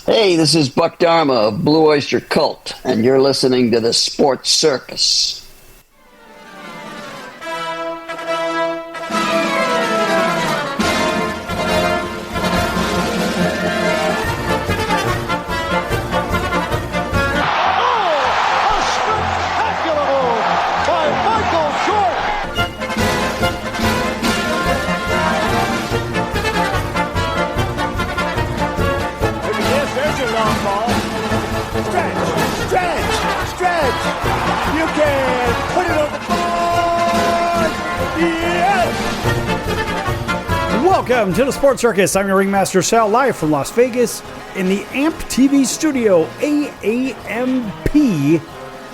Hey, this is Buck Dharma of Blue Oyster Cult, and you're listening to the Sports Circus. You can put it on the board. Yes! Welcome to the Sports Circus. I'm your Ringmaster Sal, live from Las Vegas in the AMP TV studio, AAMP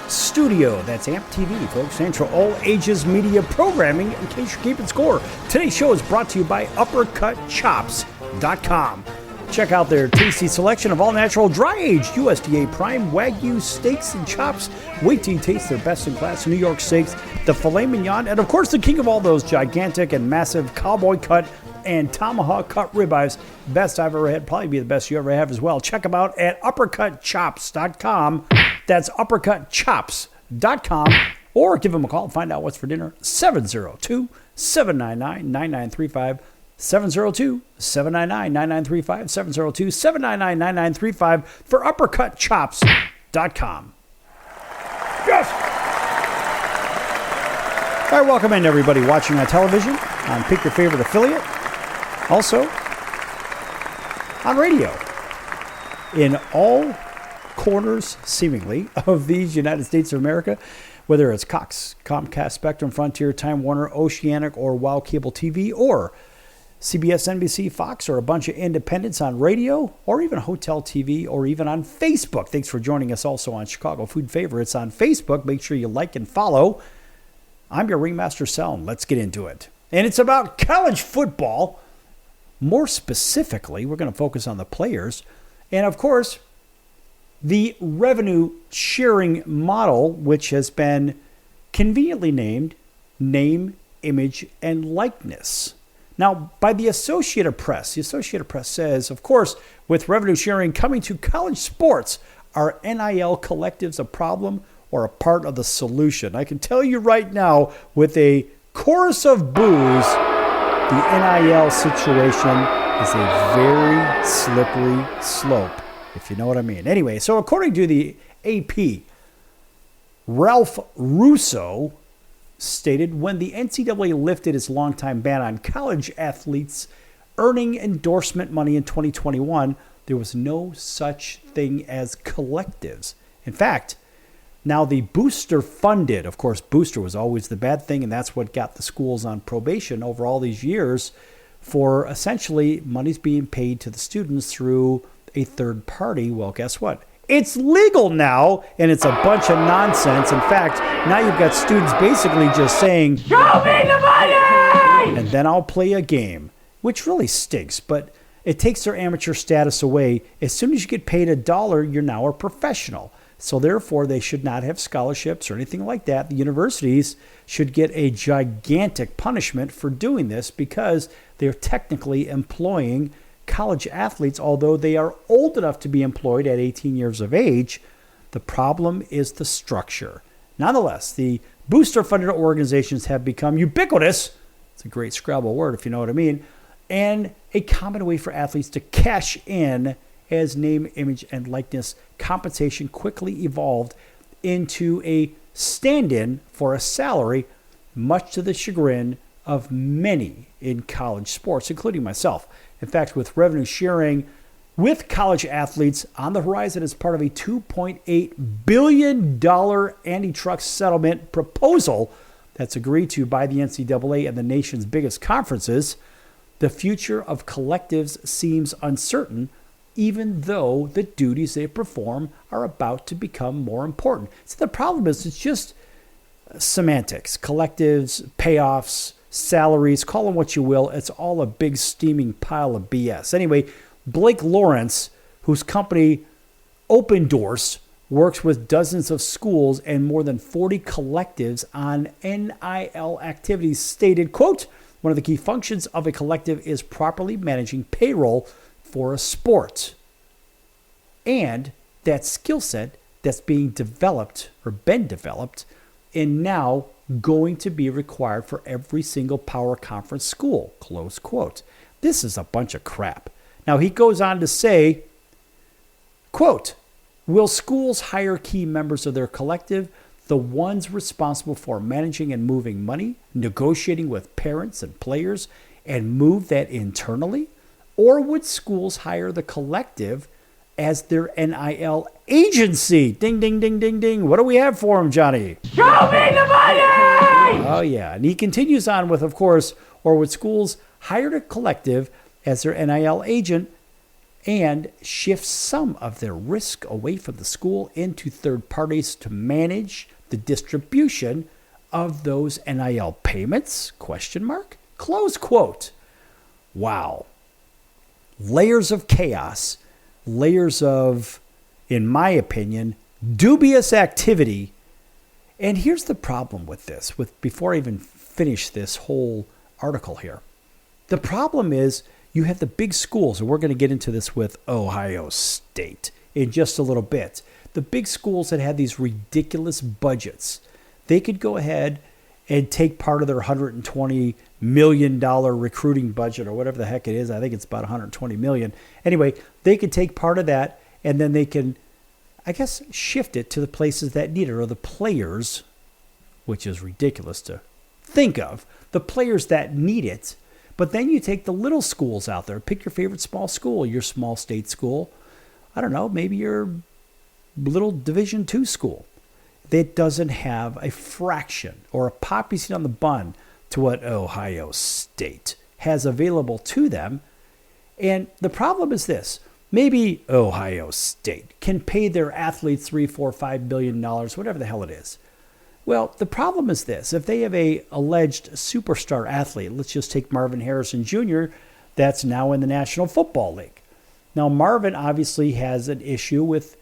studio. That's AMP TV, folks. Stands for All Ages Media Programming, in case you're keeping score. Today's show is brought to you by UppercutChops.com. Check out their tasty selection of all-natural, dry-aged USDA prime Wagyu steaks and chops. Wait till you taste their best-in-class New York steaks, the filet mignon, and of course the king of all those gigantic and massive cowboy cut and tomahawk cut ribeyes. Best I've ever had, probably be the best you ever have as well. Check them out at UppercutChops.com. That's UppercutChops.com. Or give them a call and find out what's for dinner. 702-799-9935. 702-799-9935, 702-799-9935 for UppercutChops.com. Yes! All right, welcome in everybody watching on television, on Pick Your Favorite Affiliate, also on radio, in all corners, seemingly, of these United States of America, whether it's Cox, Comcast, Spectrum, Frontier, Time Warner, Oceanic, or WOW Cable TV, or CBS, NBC, Fox, or a bunch of independents on radio, or even Hotel TV, or even on Facebook. Thanks for joining us also on Chicago Food Favorites on Facebook. Make sure you like and follow. I'm your Ringmaster Sal, and let's get into it. And it's about college football. More specifically, we're going to focus on the players. And of course, the revenue sharing model, which has been conveniently named Name, Image, and Likeness. Now, by the Associated Press says, of course, with revenue sharing coming to college sports, are NIL collectives a problem or a part of the solution? I can tell you right now, with a chorus of boos, the NIL situation is a very slippery slope, if you know what I mean. Anyway, so according to the AP, Ralph Russo stated when the NCAA lifted its longtime ban on college athletes earning endorsement money in 2021, there was no such thing as collectives. In fact, now the booster funded, of course, booster was always the bad thing, and that's what got the schools on probation over all these years for essentially money's being paid to the students through a third party. Well, guess what? It's legal now, and it's a bunch of nonsense. In fact, now you've got students basically just saying, "Show me the money!" and then I'll play a game, which really stinks, but it takes their amateur status away. As soon as you get paid $1, you're now a professional. So therefore, they should not have scholarships or anything like that. The universities should get a gigantic punishment for doing this because they're technically employing college athletes, although they are old enough to be employed at 18 years of age. The problem is the structure. Nonetheless, the booster-funded organizations have become ubiquitous. It's a great Scrabble word, if you know what I mean. And a common way for athletes to cash in as name, image, and likeness compensation quickly evolved into a stand-in for a salary, much to the chagrin of many in college sports, including myself. In fact, with revenue sharing with college athletes on the horizon as part of a $2.8 billion antitrust settlement proposal that's agreed to by the NCAA and the nation's biggest conferences, the future of collectives seems uncertain, even though the duties they perform are about to become more important. See, the problem is it's just semantics, collectives, payoffs, salaries, call them what you will. It's all a big steaming pile of BS. Anyway, Blake Lawrence, whose company Open Doors works with dozens of schools and more than 40 collectives on NIL activities, stated, quote, one of the key functions of a collective is properly managing payroll for a sport. and that skill set that's being developed or been developed and now going to be required for every single power conference school, close quote. This is a bunch of crap. Now, he goes on to say, quote, will schools hire key members of their collective, the ones responsible for managing and moving money, negotiating with parents and players, and move that internally? Or would schools hire the collective as their NIL agency? Ding, ding, ding, ding, ding. What do we have for him, Johnny? Show me the money! Oh, yeah. And he continues on with, of course, or would schools hire the collective as their NIL agent and shift some of their risk away from the school into third parties to manage the distribution of those NIL payments? Question mark? Close quote. Wow. Layers of chaos, layers of, in my opinion, dubious activity. And here's the problem with this, before I even finish this whole article here. The problem is you have the big schools, and we're going to get into this with Ohio State in just a little bit. The big schools that had these ridiculous budgets, they could go ahead and take part of their $120 million recruiting budget or whatever the heck it is. I think it's about $120 million. Anyway, they could take part of that and then they can, I guess, shift it to the places that need it, or the players, which is ridiculous to think of, the players that need it. But then you take the little schools out there. Pick your favorite small school, your small state school. I don't know, maybe your little Division II school that doesn't have a fraction or a poppy seed on the bun to what Ohio State has available to them. And the problem is this. Maybe Ohio State can pay their athletes $3, $4, $5 billion, whatever the hell it is. Well, the problem is this. If they have a alleged superstar athlete, let's just take Marvin Harrison Jr., that's now in the National Football League. Now, Marvin obviously has an issue with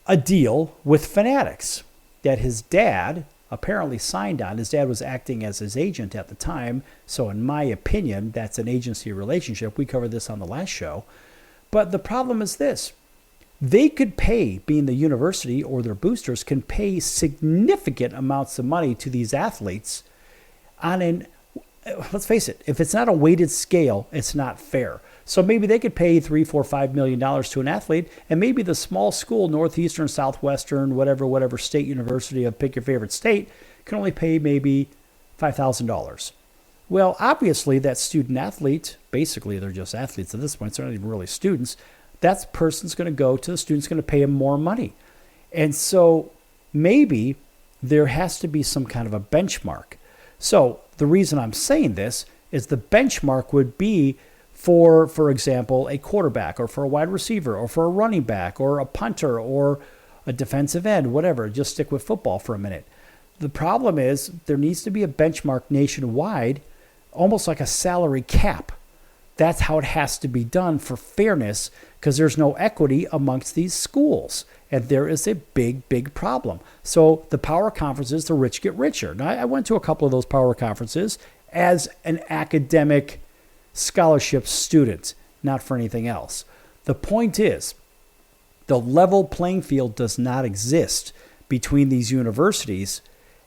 a deal with Fanatics that his dad apparently signed on. His dad was acting as his agent at the time. So in my opinion, that's an agency relationship. We covered this on the last show. But the problem is this. They could pay, being the university or their boosters, can pay significant amounts of money to these athletes on an, let's face it, if it's not a weighted scale, it's not fair. So maybe they could pay $3, $4, $5 million to an athlete, and maybe the small school, Northeastern, Southwestern, whatever state university of pick your favorite state, can only pay maybe $5,000. Well, obviously that student athlete, basically they're just athletes at this point, so they're not even really students, that person's going to go to the student's going to pay him more money. And so maybe there has to be some kind of a benchmark. So the reason I'm saying this is the benchmark would be for example, a quarterback or for a wide receiver or for a running back or a punter or a defensive end, whatever. Just stick with football for a minute. The problem is there needs to be a benchmark nationwide, almost like a salary cap. That's how it has to be done for fairness, because there's no equity amongst these schools. And there is a big, big problem. So the power conferences, the rich get richer. Now, I went to a couple of those power conferences as an academic scholarship student, not for anything else. The point is, the level playing field does not exist between these universities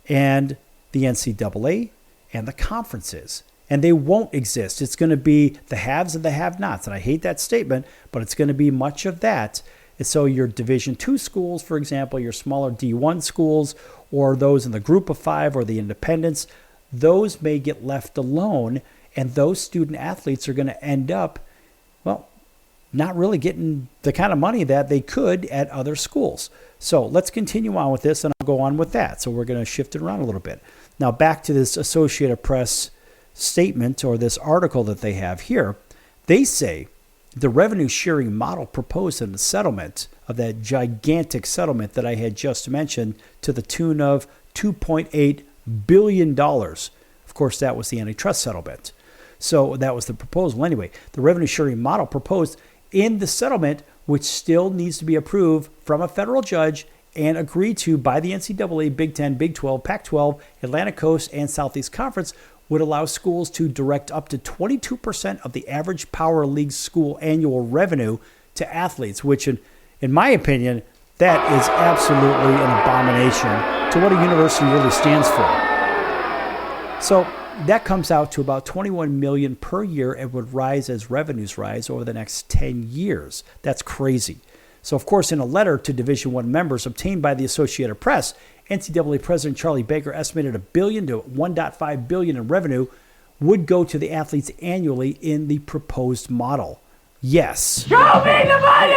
and the NCAA and the conferences. And they won't exist. It's going to be the haves and the have-nots. And I hate that statement, but it's going to be much of that. And so your Division II schools, for example, your smaller D1 schools, or those in the group of five or the independents, those may get left alone. And those student athletes are going to end up, well, not really getting the kind of money that they could at other schools. So let's continue on with this, and I'll go on with that. So we're going to shift it around a little bit. Now back to this Associated Press statement or this article that they have here. They say the revenue sharing model proposed in the settlement of that gigantic settlement that I had just mentioned to the tune of $2.8 billion. Of course, that was the antitrust settlement. So that was the proposal. Anyway, the revenue sharing model proposed in the settlement, which still needs to be approved from a federal judge and agreed to by the NCAA, Big Ten, Big 12, Pac-12, Atlantic Coast, and Southeast Conference, would allow schools to direct up to 22% of the average Power League school annual revenue to athletes, which In my opinion, that is absolutely an abomination to what a university really stands for. So that comes out to about $21 million per year and would rise as revenues rise over the next 10 years. That's crazy. So, of course, in a letter to Division I members obtained by the Associated Press, NCAA President Charlie Baker estimated $1 billion to $1.5 billion in revenue would go to the athletes annually in the proposed model. Yes. Show me the money!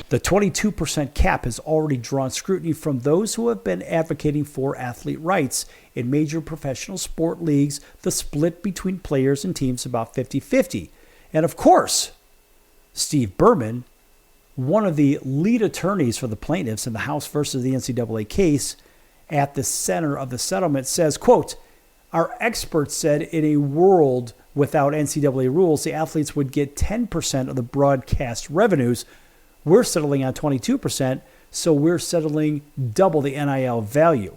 The 22% cap has already drawn scrutiny from those who have been advocating for athlete rights. In major professional sport leagues, the split between players and teams is about 50-50. And of course, Steve Berman, one of the lead attorneys for the plaintiffs in the House versus the NCAA case at the center of the settlement, says, quote, "Our experts said in a world without NCAA rules, the athletes would get 10% of the broadcast revenues. We're settling on 22%, so we're settling double the NIL value.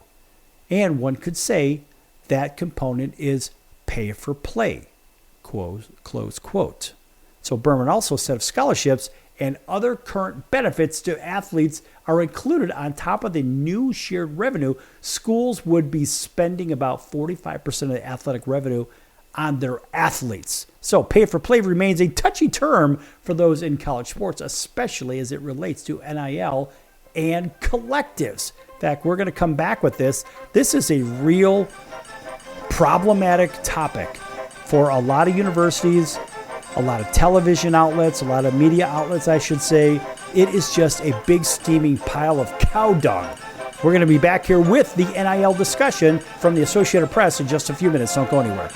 And one could say that component is pay for play," close quote. So Berman also said if scholarships and other current benefits to athletes are included on top of the new shared revenue, schools would be spending about 45% of the athletic revenue on their athletes. So pay for play remains a touchy term for those in college sports, especially as it relates to NIL and collectives. In fact, we're going to come back with this. This is a real problematic topic for a lot of universities, a lot of television outlets, a lot of media outlets, I should say. It is just a big steaming pile of cow dung. We're going to be back here with the NIL discussion from the Associated Press in just a few minutes. Don't go anywhere.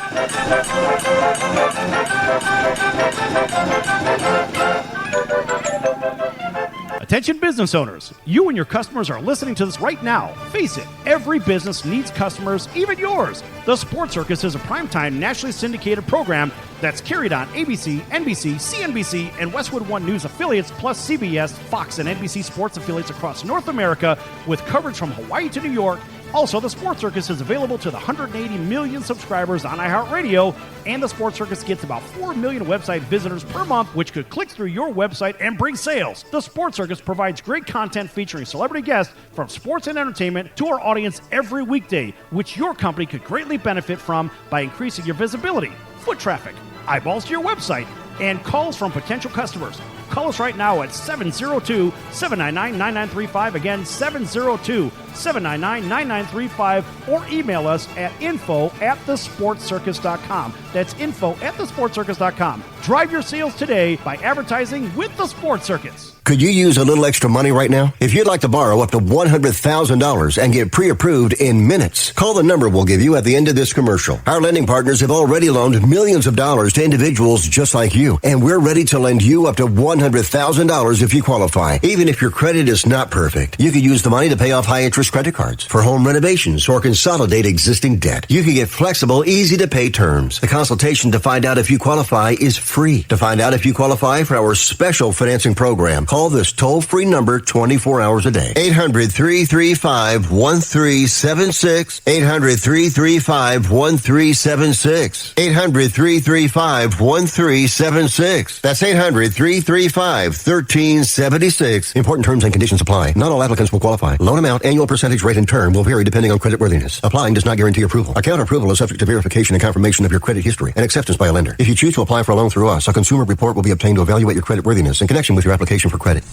Attention business owners, you and your customers are listening to this right now. Face it, every business needs customers, even yours. The Sports Circus is a primetime nationally syndicated program that's carried on ABC, NBC, CNBC, and Westwood One News affiliates, plus CBS, Fox, and NBC sports affiliates across North America, with coverage from Hawaii to New York. Also, the Sports Circus is available to the 180 million subscribers on iHeartRadio, and the Sports Circus gets about 4 million website visitors per month, which could click through your website and bring sales. The Sports Circus provides great content featuring celebrity guests from sports and entertainment to our audience every weekday, which your company could greatly benefit from by increasing your visibility, foot traffic, eyeballs to your website, and calls from potential customers. Call us right now at 702-799-9935. Again, 702-799-9935. Or email us at info@thesportscircus.com. That's info@thesportscircus.com. Drive your sales today by advertising with the Sports Circus. Could you use a little extra money right now? If you'd like to borrow up to $100,000 and get pre-approved in minutes, call the number we'll give you at the end of this commercial. Our lending partners have already loaned millions of dollars to individuals just like you, and we're ready to lend you up to $100,000 if you qualify. Even if your credit is not perfect, you could use the money to pay off high-interest credit cards, for home renovations, or consolidate existing debt. You can get flexible, easy-to-pay terms. The consultation to find out if you qualify is free. To find out if you qualify for our special financing program, call this toll-free number 24 hours a day. 800-335-1376. 800-335-1376. 800-335-1376. That's 800-335-1376. Important terms and conditions apply. Not all applicants will qualify. Loan amount, annual percentage rate, and term will vary depending on creditworthiness. Applying does not guarantee approval. Account approval is subject to verification and confirmation of your credit history and acceptance by a lender. If you choose to apply for a loan through us, a consumer report will be obtained to evaluate your creditworthiness in connection with your application for credit.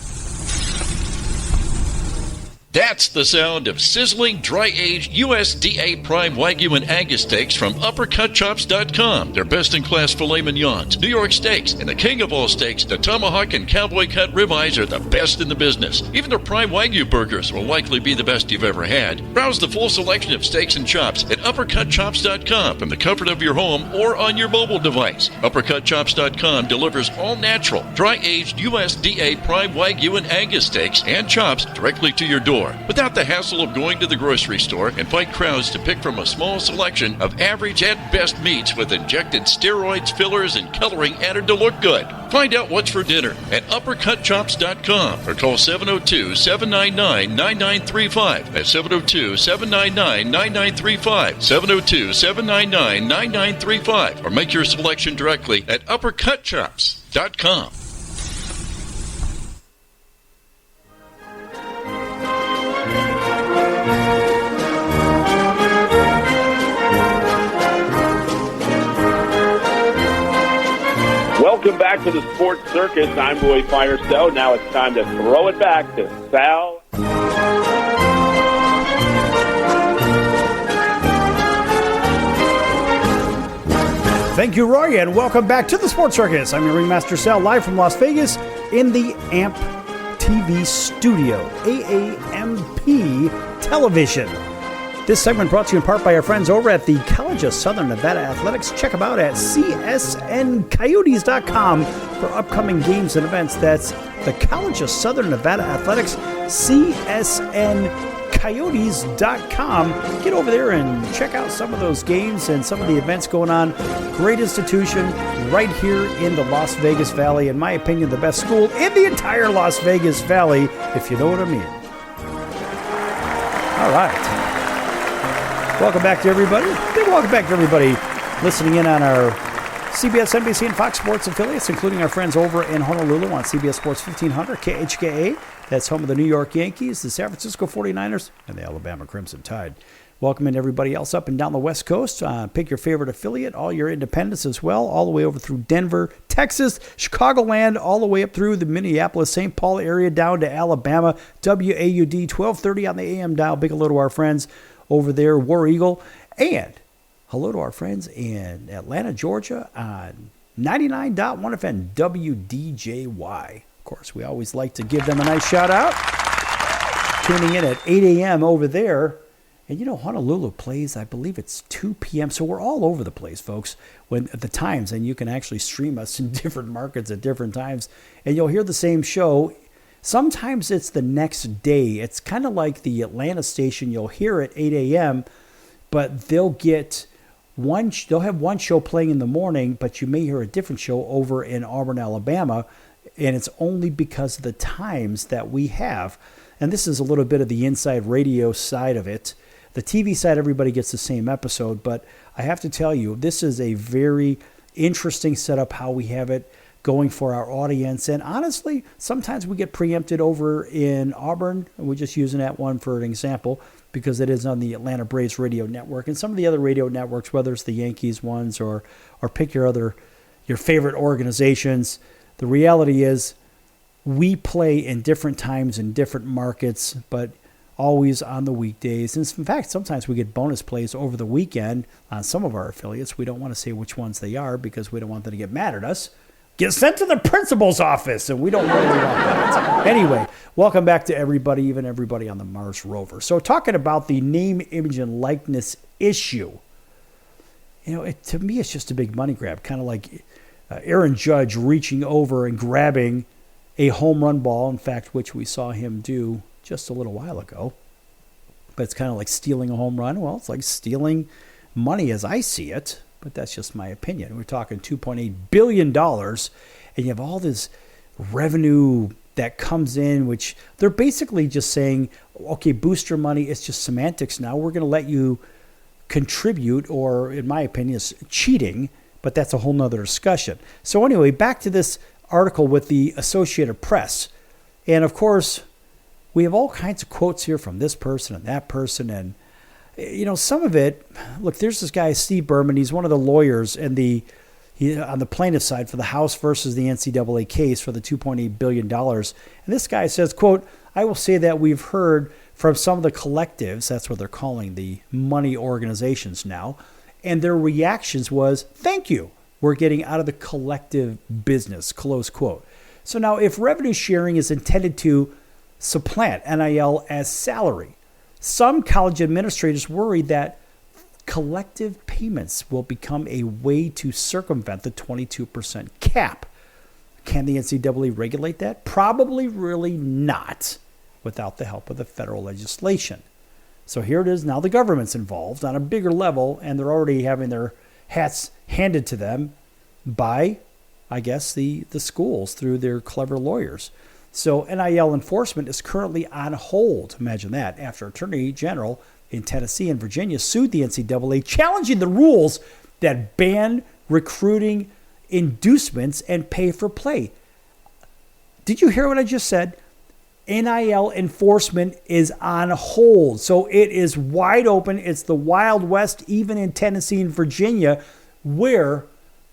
That's the sound of sizzling, dry-aged USDA Prime Wagyu and Angus steaks from UppercutChops.com. Their best-in-class filet mignons, New York steaks, and the king of all steaks, the tomahawk and cowboy cut ribeyes are the best in the business. Even their Prime Wagyu burgers will likely be the best you've ever had. Browse the full selection of steaks and chops at UppercutChops.com from the comfort of your home or on your mobile device. UppercutChops.com delivers all-natural, dry-aged USDA Prime Wagyu and Angus steaks and chops directly to your door, without the hassle of going to the grocery store and fight crowds to pick from a small selection of average at best meats with injected steroids, fillers, and coloring added to look good. Find out what's for dinner at UppercutChops.com or call 702-799-9935. That's 702-799-9935. 702-799-9935. Or make your selection directly at UppercutChops.com. back to the Sports Circus. I'm Roy Firestone. Now it's time to throw it back to Sal. Thank you, Roy, and welcome back to the Sports Circus. I'm your Ringmaster Sal, live from Las Vegas in the AMP TV studio, AAMP Television. This segment brought to you in part by our friends over at the College of Southern Nevada Athletics. Check them out at csncoyotes.com for upcoming games and events. That's the College of Southern Nevada Athletics, csncoyotes.com. Get over there and check out some of those games and some of the events going on. Great institution right here in the Las Vegas Valley. In my opinion, the best school in the entire Las Vegas Valley, if you know what I mean. All right. Welcome back to everybody. Welcome back to everybody listening in on our CBS, NBC, and Fox Sports affiliates, including our friends over in Honolulu on CBS Sports 1500, KHKA. That's home of the New York Yankees, the San Francisco 49ers, and the Alabama Crimson Tide. Welcome in everybody else up and down the West Coast. Pick your favorite affiliate, all your independents as well, all the way over through Denver, Texas, Chicagoland, all the way up through the Minneapolis, St. Paul area, down to Alabama, WAUD, 1230 on the AM dial. Big hello to our friends over there, War Eagle. And hello to our friends in Atlanta, Georgia on 99.1 FM WDJY. Of course, we always like to give them a nice shout out. Tuning in at 8 a.m. over there. And you know, Honolulu plays, I believe it's 2 p.m. So we're all over the place, folks, at the times. And you can actually stream us in different markets at different times. And you'll hear the same show. Sometimes it's the next day. It's kind of like the Atlanta station. You'll hear at 8 a.m., but they'll have one show playing in the morning, but you may hear a different show over in Auburn, Alabama, and it's only because of the times that we have. And this is a little bit of the inside radio side of it. The TV side, everybody gets the same episode, but I have to tell you, this is a very interesting setup, how we have it going for our audience. And honestly, sometimes we get preempted over in Auburn, and we're just using that one for an example because it is on the Atlanta Braves radio network. And some of the other radio networks, whether it's the Yankees ones or pick your favorite organizations, the reality is we play in different times in different markets, but always on the weekdays. And in fact, sometimes we get bonus plays over the weekend on some of our affiliates. We don't want to say which ones they are because we don't want them to get mad at us. Get sent to the principal's office, and we don't really want that. Anyway, welcome back to everybody, even everybody on the Mars rover. So talking about the name, image, and likeness issue, you know, to me it's just a big money grab, kind of like Aaron Judge reaching over and grabbing a home run ball, in fact, which we saw him do just a little while ago. But it's kind of like stealing a home run. Well, it's like stealing money as I see it. But that's just my opinion. We're talking $2.8 billion, and you have all this revenue that comes in, which they're basically just saying, okay, booster money, it's just semantics now. We're going to let you contribute, or in my opinion, it's cheating, but that's a whole nother discussion. So anyway, back to this article with the Associated Press. And of course, we have all kinds of quotes here from this person and that person, and you know, some of it, look, there's this guy, Steve Berman. He's one of the lawyers on the plaintiff side for the House versus the NCAA case for the $2.8 billion. And this guy says, quote, I will say that we've heard from some of the collectives, that's what they're calling the money organizations now, and their reactions was, thank you, we're getting out of the collective business, close quote. So now if revenue sharing is intended to supplant NIL as salary, some college administrators worry that collective payments will become a way to circumvent the 22% cap. Can the NCAA regulate that? Probably really not without the help of the federal legislation. So here it is. Now the government's involved on a bigger level, and they're already having their hats handed to them by, I guess, the schools through their clever lawyers. So NIL enforcement is currently on hold. Imagine that, after Attorney General in Tennessee and Virginia sued the NCAA, challenging the rules that ban recruiting inducements and pay for play. Did you hear what I just said? NIL enforcement is on hold. So it is wide open. It's the Wild West, even in Tennessee and Virginia, where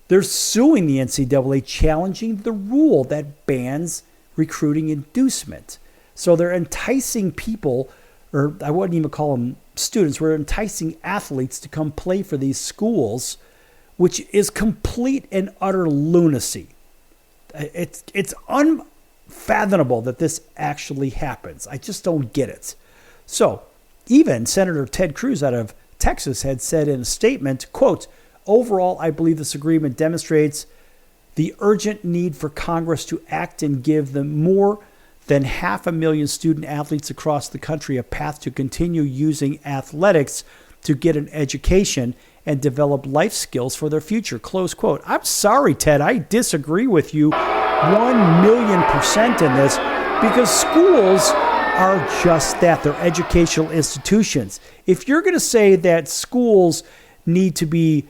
They're suing the NCAA, challenging the rule that bans recruiting inducement. So they're enticing people, or I wouldn't even call them students, we're enticing athletes to come play for these schools, which is complete and utter lunacy. It's unfathomable that this actually happens. I just don't get it. So even Senator Ted Cruz out of Texas had said in a statement, quote, "Overall, I believe this agreement demonstrates the urgent need for Congress to act and give them more than 500,000 student athletes across the country a path to continue using athletics to get an education and develop life skills for their future," close quote. I'm sorry, Ted, I disagree with you 1,000,000% in this, because schools are just that. They're educational institutions. If you're going to say that schools need to be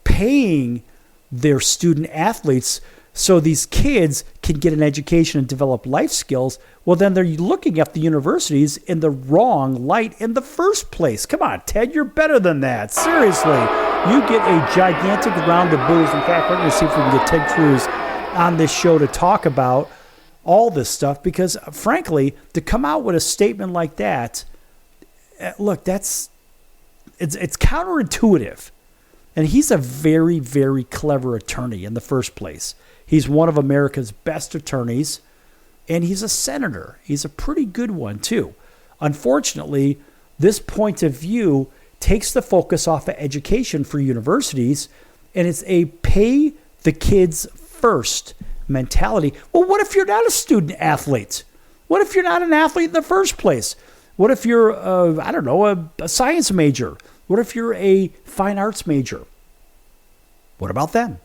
paying their student athletes so these kids can get an education and develop life skills, well, then they're looking at the universities in the wrong light in the first place. Come on, Ted, you're better than that. Seriously, you get a gigantic round of boos. In fact, we're going to see if we can get Ted Cruz on this show to talk about all this stuff, because frankly, to come out with a statement like that, look, it's counterintuitive. And he's a very, very clever attorney in the first place. He's one of America's best attorneys, and he's a senator. He's a pretty good one, too. Unfortunately, this point of view takes the focus off of education for universities, and it's a pay the kids first mentality. Well, what if you're not a student athlete? What if you're not an athlete in the first place? What if you're, a science major? What if you're a fine arts major? What about them?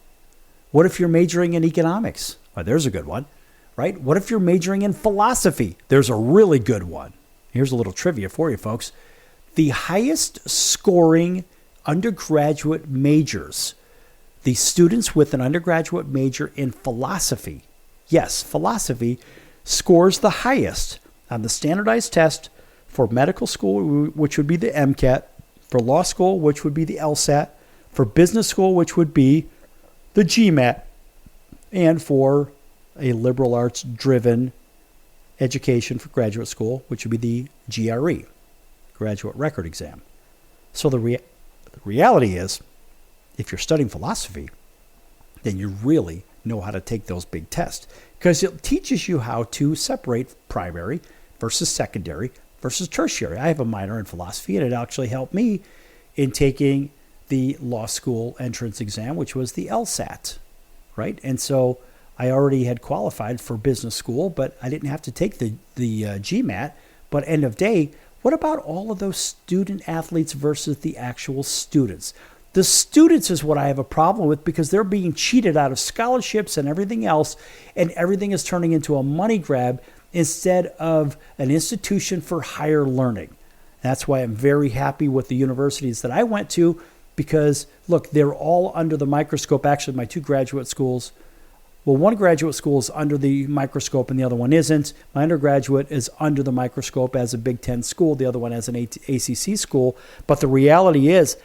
What if you're majoring in economics? Well, there's a good one, right? What if you're majoring in philosophy? There's a really good one. Here's a little trivia for you, folks. The highest scoring undergraduate majors, the students with an undergraduate major in philosophy, yes, philosophy, scores the highest on the standardized test for medical school, which would be the MCAT, for law school, which would be the LSAT, for business school, which would be the GMAT, and for a liberal arts driven education for graduate school, which would be the GRE, graduate record exam. So the reality is, if you're studying philosophy, then you really know how to take those big tests, because it teaches you how to separate primary versus secondary versus tertiary. I have a minor in philosophy, and it actually helped me in taking the law school entrance exam, which was the LSAT, right? And so I already had qualified for business school, but I didn't have to take the GMAT. But end of day, what about all of those student athletes versus the actual students? The students is what I have a problem with, because they're being cheated out of scholarships and everything else, and everything is turning into a money grab instead of an institution for higher learning. That's why I'm very happy with the universities that I went to, because, look, they're all under the microscope. Actually, my two graduate schools, well, one graduate school is under the microscope and the other one isn't. My undergraduate is under the microscope as a Big Ten school. The other one as an ACC school. But the reality is,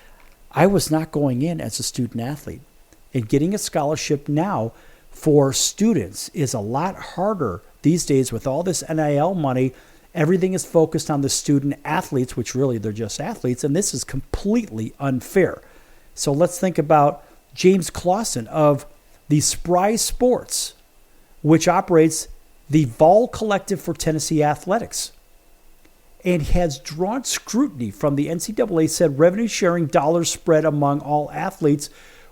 I was not going in as a student athlete. And getting a scholarship now for students is a lot harder these days with all this NIL money. Everything is focused on the student athletes, which really they're just athletes, and this is completely unfair. So let's think about James Clausen of the Spry Sports, which operates the Vol Collective for Tennessee Athletics, and has drawn scrutiny from the NCAA, said revenue sharing dollars spread among all athletes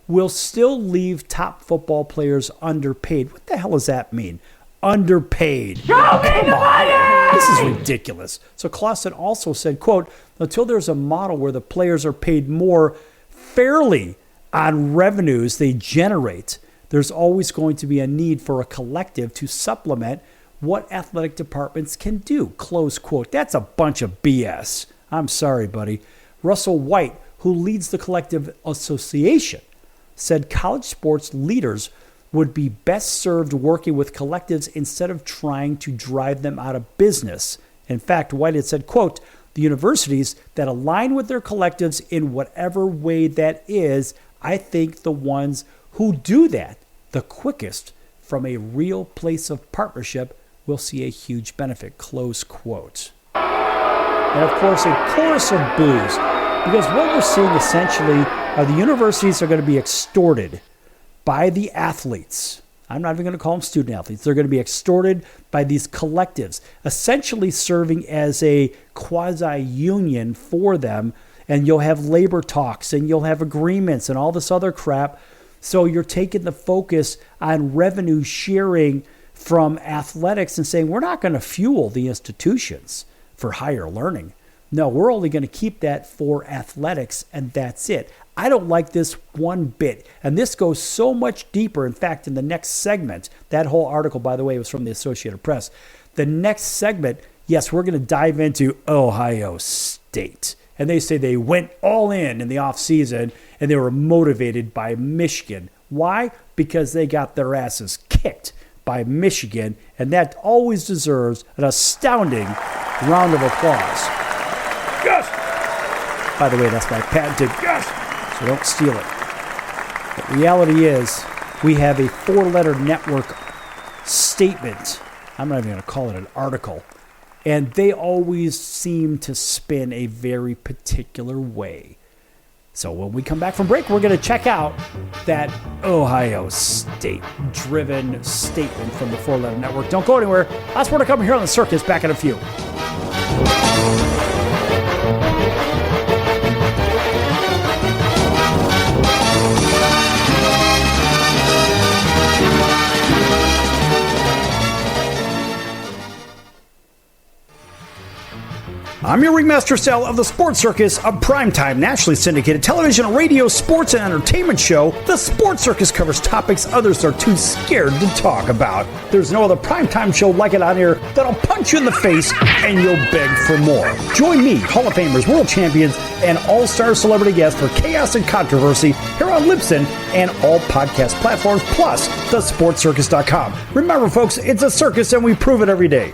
will still leave top football players underpaid. What the hell does that mean? Underpaid. Show me the money! This is ridiculous. So Clausen also said, quote, until there's a model where the players are paid more fairly on revenues they generate, there's always going to be a need for a collective to supplement what athletic departments can do, close quote. That's a bunch of BS. I'm sorry, buddy. Russell White, who leads the collective association, said college sports leaders would be best served working with collectives instead of trying to drive them out of business. In fact, White had said, quote, the universities that align with their collectives in whatever way that is, I think the ones who do that the quickest from a real place of partnership will see a huge benefit, close quote. And of course, a chorus of boos, because what we're seeing essentially are the universities are going to be extorted by the athletes. I'm not even going to call them student athletes. They're going to be extorted by these collectives, essentially serving as a quasi-union for them. And you'll have labor talks and you'll have agreements and all this other crap. So you're taking the focus on revenue sharing from athletics and saying, we're not going to fuel the institutions for higher learning. No, we're only going to keep that for athletics, and that's it. I don't like this one bit. And this goes so much deeper. In fact, in the next segment, that whole article, by the way, was from the Associated Press. The next segment, yes, we're going to dive into Ohio State. And they say they went all in the offseason, and they were motivated by Michigan. Why? Because they got their asses kicked by Michigan, and that always deserves an astounding round of applause. Yes! By the way, that's my patented yes! So don't steal it. The reality is, we have a 4-letter network statement. I'm not even going to call it an article. And they always seem to spin a very particular way. So when we come back from break, we're going to check out that Ohio State-driven statement from the 4-letter network. Don't go anywhere. That's where to come here on the Circus. Back in a few. I'm your Ringmaster Sal of the Sports Circus, a primetime nationally syndicated television, radio, sports, and entertainment show. The Sports Circus covers topics others are too scared to talk about. There's no other primetime show like it on here that'll punch you in the face and you'll beg for more. Join me, Hall of Famers, world champions, and all-star celebrity guests for chaos and controversy here on Libsyn and all podcast platforms, plus thesportscircus.com. Remember, folks, it's a circus and we prove it every day.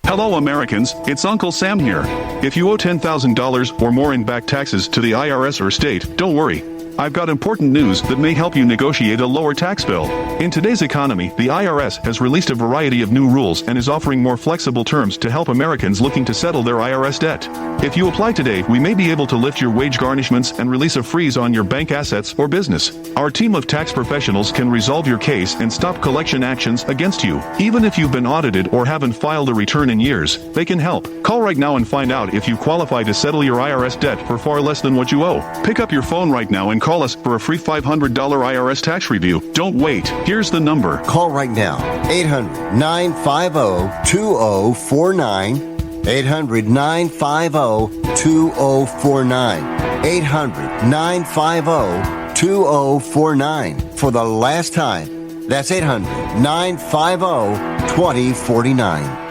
Hello Americans, it's Uncle Sam here. If you owe $10,000 or more in back taxes to the IRS or state, don't worry. I've got important news that may help you negotiate a lower tax bill. In today's economy, the IRS has released a variety of new rules and is offering more flexible terms to help Americans looking to settle their IRS debt. If you apply today, we may be able to lift your wage garnishments and release a freeze on your bank assets or business. Our team of tax professionals can resolve your case and stop collection actions against you. Even if you've been audited or haven't filed a return in years, they can help. Call right now and find out if you qualify to settle your IRS debt for far less than what you owe. Pick up your phone right now and call us for a free $500 IRS tax review. Don't wait. Here's the number. Call right now. 800-950-2049. 800-950-2049. 800-950-2049. For the last time, that's 800-950-2049.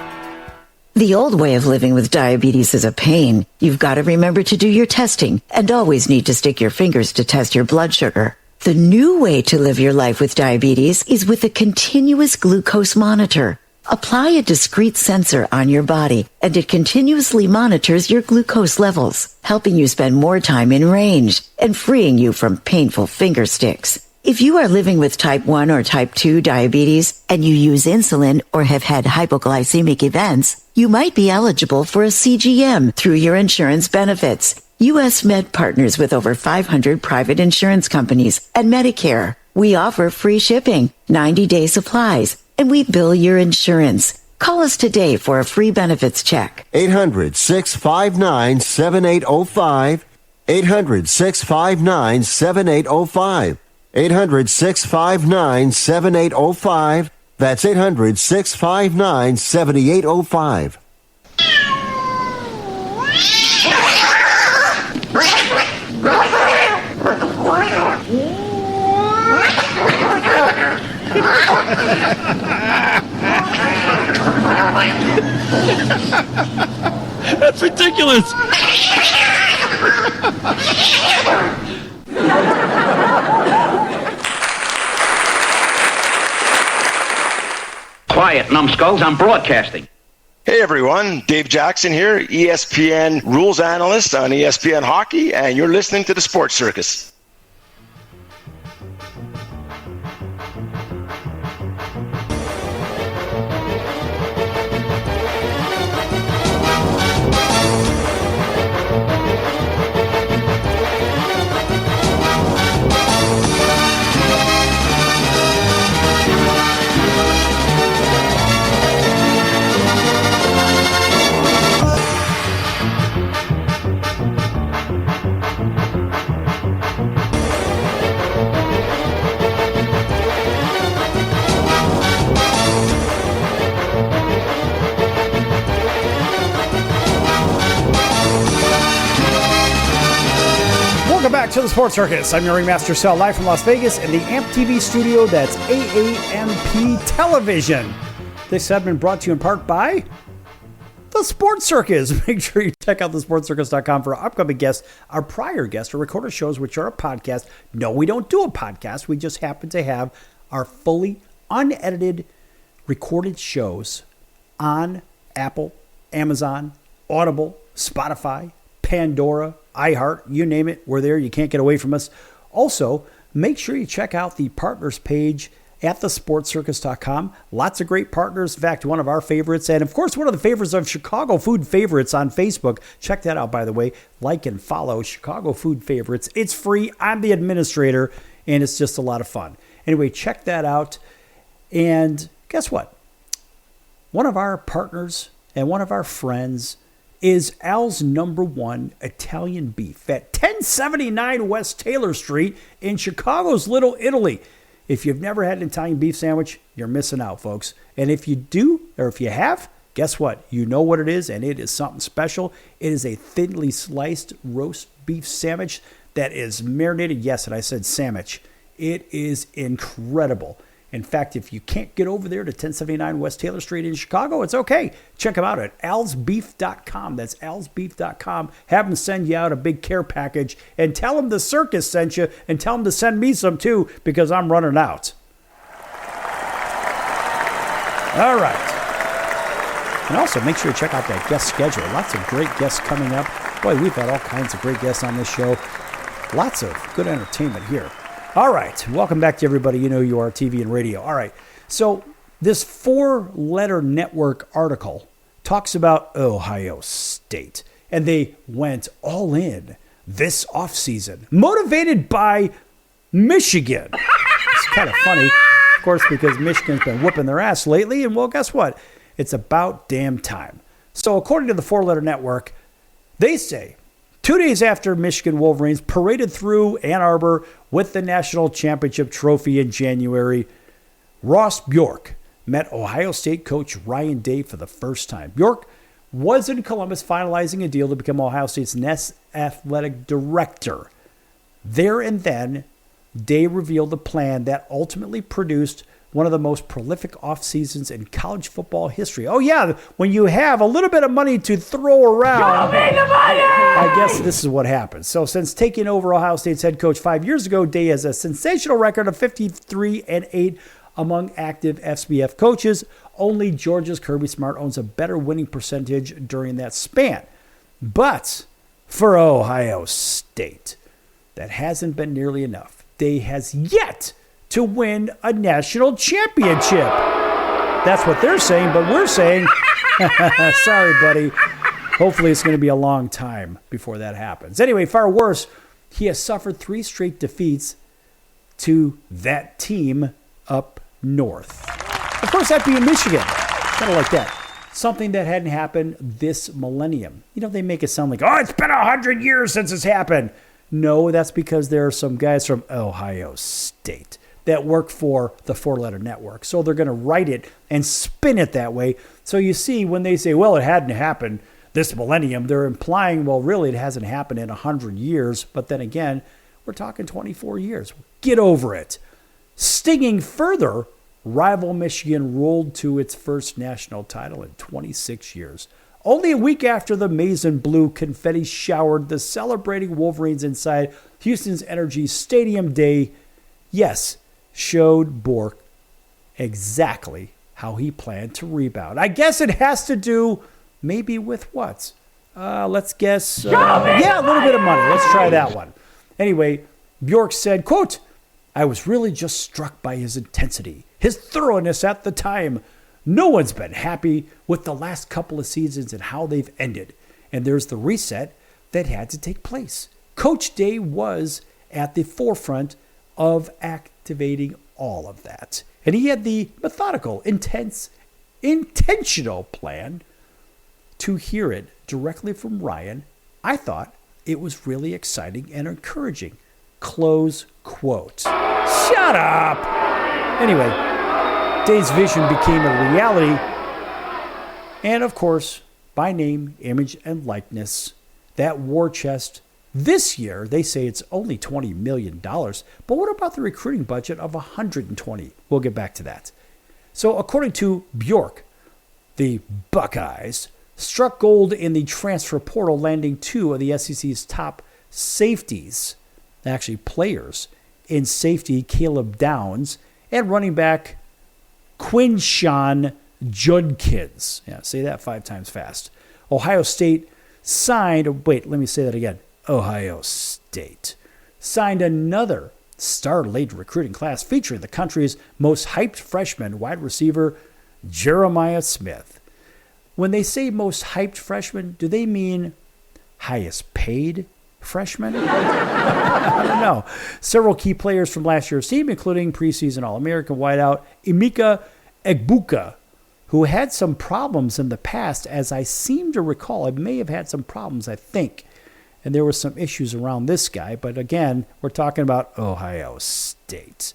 The old way of living with diabetes is a pain. You've got to remember to do your testing and always need to stick your fingers to test your blood sugar. The new way to live your life with diabetes is with a continuous glucose monitor. Apply a discrete sensor on your body, and it continuously monitors your glucose levels, helping you spend more time in range and freeing you from painful finger sticks. If you are living with type 1 or type 2 diabetes and you use insulin or have had hypoglycemic events, you might be eligible for a CGM through your insurance benefits. U.S. Med partners with over 500 private insurance companies and Medicare. We offer free shipping, 90-day supplies, and we bill your insurance. Call us today for a free benefits check. 800-659-7805. 800-659-7805. 800-659-7805. That's 800-659-7805. That's ridiculous. Quiet, numbskulls, I'm broadcasting. Hey everyone, Dave Jackson here, ESPN rules analyst on ESPN Hockey, and you're listening to the Sports Circus. Welcome back to the Sports Circus. I'm your Ringmaster Sal, live from Las Vegas in the AMP TV studio. That's AAMP Television. This segment brought to you in part by the Sports Circus. Make sure you check out thesportscircus.com for our upcoming guests, our prior guests, or recorded shows, which are a podcast. No, we don't do a podcast. We just happen to have our fully unedited recorded shows on Apple, Amazon, Audible, Spotify, Pandora, iHeart, you name it, we're there. You can't get away from us. Also, make sure you check out the partners page at thesportscircus.com. Lots of great partners. In fact, one of our favorites, and of course, one of the favorites of Chicago Food Favorites on Facebook. Check that out, by the way. Like and follow Chicago Food Favorites. It's free. I'm the administrator, and it's just a lot of fun. Anyway, check that out. And guess what? One of our partners and one of our friends is Al's #1 Italian beef at 1079 West Taylor Street in Chicago's Little Italy. If you've never had an Italian beef sandwich, you're missing out, folks. And if you do, or if you have, guess what? You know what it is, and it is something special. It is a thinly sliced roast beef sandwich that is marinated. Yes, and I said sandwich. It is incredible. In fact, if you can't get over there to 1079 West Taylor Street in Chicago, it's okay. Check them out at alsbeef.com. That's alsbeef.com. Have them send you out a big care package and tell them the circus sent you and tell them to send me some too because I'm running out. All right. And also make sure you check out that guest schedule. Lots of great guests coming up. Boy, we've had all kinds of great guests on this show. Lots of good entertainment here. All right, welcome back to everybody. You know you are TV and radio. All right, so this 4-letter network article talks about Ohio State, and they went all in this offseason, motivated by Michigan. It's kind of funny, of course, because Michigan's been whooping their ass lately, and well, guess what? It's about damn time. So according to the 4-letter network, they say, 2 days after Michigan Wolverines paraded through Ann Arbor with the national championship trophy in January, Ross Bjork met Ohio State coach Ryan Day for the first time. Bjork was in Columbus finalizing a deal to become Ohio State's next athletic director. There and then, Day revealed a plan that ultimately produced one of the most prolific off seasons in college football history. Oh yeah, when you have a little bit of money to throw around, I guess this is what happens. So since taking over Ohio State's head coach 5 years ago, Day has a sensational record of 53-8 among active FCS coaches. Only Georgia's Kirby Smart owns a better winning percentage during that span. But for Ohio State, that hasn't been nearly enough. Day has yet to win a national championship. That's what they're saying, but we're saying, sorry, buddy. Hopefully it's going to be a long time before that happens. Anyway, far worse, he has suffered 3 straight defeats to that team up north. Of course, that being Michigan. Kind of like that. Something that hadn't happened this millennium. You know, they make it sound like, oh, it's been 100 years since it's happened. No, that's because there are some guys from Ohio State that work for the 4-letter network. So they're going to write it and spin it that way. So you see, when they say, well, it hadn't happened this millennium, they're implying, well, really, it hasn't happened in 100 years. But then again, we're talking 24 years. Get over it. Stinging further, rival Michigan rolled to its first national title in 26 years. Only a week after the maize and blue confetti showered the celebrating Wolverines inside Houston's Energy Stadium, Day, yes, showed Bork exactly how he planned to rebound. I guess it has to do maybe with what? Let's guess. A little bit of money. Let's try that one. Anyway, Bjork said, quote, I was really just struck by his intensity, his thoroughness at the time. No one's been happy with the last couple of seasons and how they've ended. And there's the reset that had to take place. Coach Day was at the forefront of activating all of that. And he had the methodical, intentional plan. To hear it directly from Ryan, I thought it was really exciting and encouraging. Close quote. Shut up! Anyway, Day's vision became a reality. And of course, by name, image, and likeness, that war chest This year, they say it's only $20 million. But what about the recruiting budget of $120? We'll get back to that. So according to Bjork, the Buckeyes struck gold in the transfer portal, landing 2 of the SEC's top safeties, actually players, in safety Caleb Downs and running back Quinshawn Judkins. Yeah, say that 5 times fast. Ohio State signed, let me say that again. Ohio State signed another star-laden recruiting class featuring the country's most hyped freshman wide receiver, Jeremiah Smith. When they say most hyped freshman, do they mean highest paid freshman? I don't know. Several key players from last year's team, including preseason All-American wideout Emeka Egbuka, who had some problems in the past, as I seem to recall. I may have had some problems, I think. And there were some issues around this guy. But again, we're talking about Ohio State.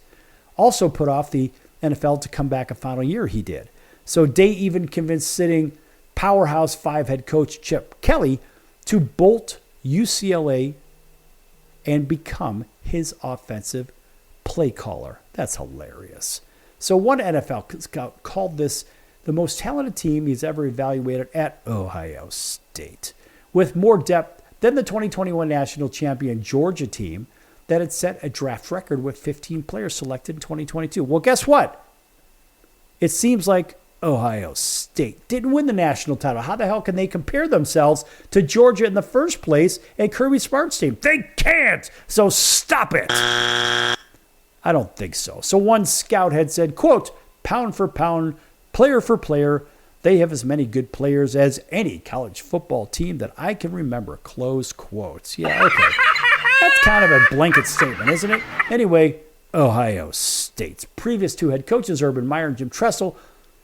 Also put off the NFL to come back a final year, he did. So Day even convinced sitting Powerhouse 5 head coach Chip Kelly to bolt UCLA and become his offensive play caller. That's hilarious. So one NFL scout called this the most talented team he's ever evaluated at Ohio State, with more depth than the 2021 national champion Georgia team that had set a draft record with 15 players selected in 2022. Well, guess what? It seems like Ohio State didn't win the national title. How the hell can they compare themselves to Georgia in the first place and Kirby Smart's team? They can't! So stop it! I don't think so. So one scout had said, quote, pound for pound, player for player, they have as many good players as any college football team that I can remember, close quotes. Yeah, okay. That's kind of a blanket statement, isn't it? Anyway, Ohio State's previous 2 head coaches, Urban Meyer and Jim Tressel,